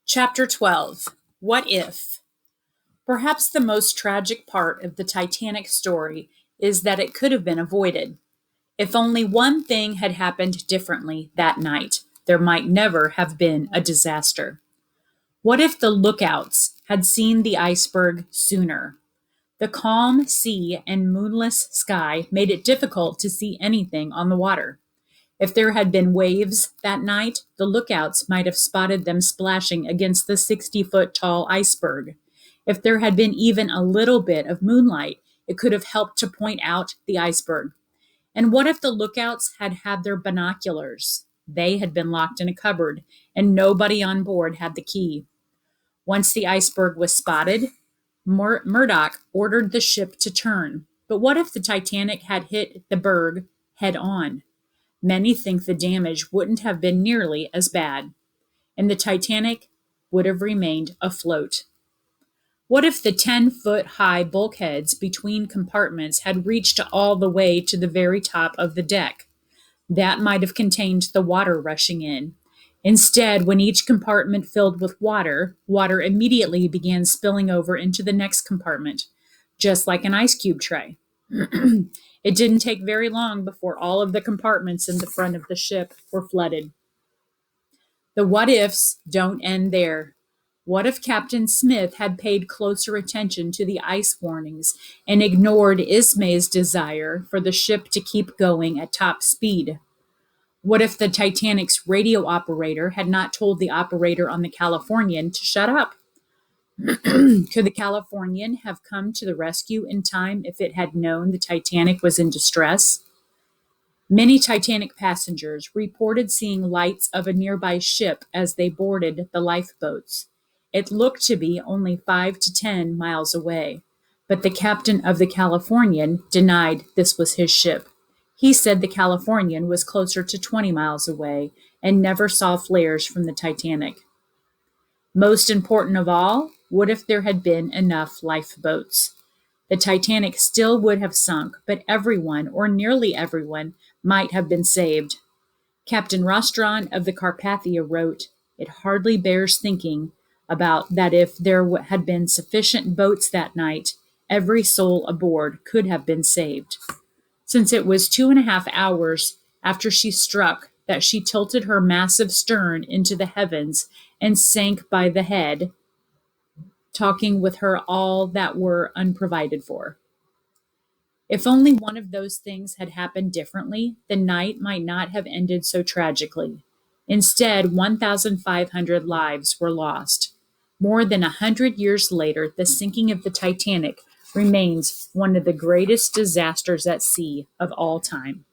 Chapter 12. What If? Perhaps the most tragic part of the Titanic story is that it could have been avoided. If only one thing had happened differently that night, there might never have been a disaster. What if the lookouts had seen the iceberg sooner? The calm sea and moonless sky made it difficult to see anything on the water. If there had been waves that night, the lookouts might have spotted them splashing against the 60-foot tall iceberg. If there had been even a little bit of moonlight, it could have helped to point out the iceberg. And what if the lookouts had had their binoculars? They had been locked in a cupboard, and nobody on board had the key. Once the iceberg was spotted, Murdoch ordered the ship to turn. But what if the Titanic had hit the berg head on? Many think the damage wouldn't have been nearly as bad, and the Titanic would have remained afloat. What if the 10-foot high bulkheads between compartments had reached all the way to the very top of the deck? That might have contained the water rushing in. Instead, when each compartment filled with water, water immediately began spilling over into the next compartment, just like an ice cube tray. It didn't take very long before all of the compartments in the front of the ship were flooded. The what ifs don't end there. What if Captain Smith had paid closer attention to the ice warnings and ignored Ismay's desire for the ship to keep going at top speed? What if the Titanic's radio operator had not told the operator on the Californian to shut up? Could the Californian have come to the rescue in time if it had known the Titanic was in distress? Many Titanic passengers reported seeing lights of a nearby ship as they boarded the lifeboats. It looked to be only 5 to 10 miles away, but the captain of the Californian denied this was his ship. He said the Californian was closer to 20 miles away and never saw flares from the Titanic. Most important of all, what if there had been enough lifeboats? The Titanic still would have sunk, but everyone, or nearly everyone, might have been saved. Captain Rostron of the Carpathia wrote, "It hardly bears thinking about that if there had been sufficient boats that night, every soul aboard could have been saved." Since it was 2.5 hours after she struck that she tilted her massive stern into the heavens and sank by the head, talking with her all that were unprovided for. If only one of those things had happened differently, the night might not have ended so tragically. Instead, 1,500 lives were lost. More than 100 years later, the sinking of the Titanic remains one of the greatest disasters at sea of all time.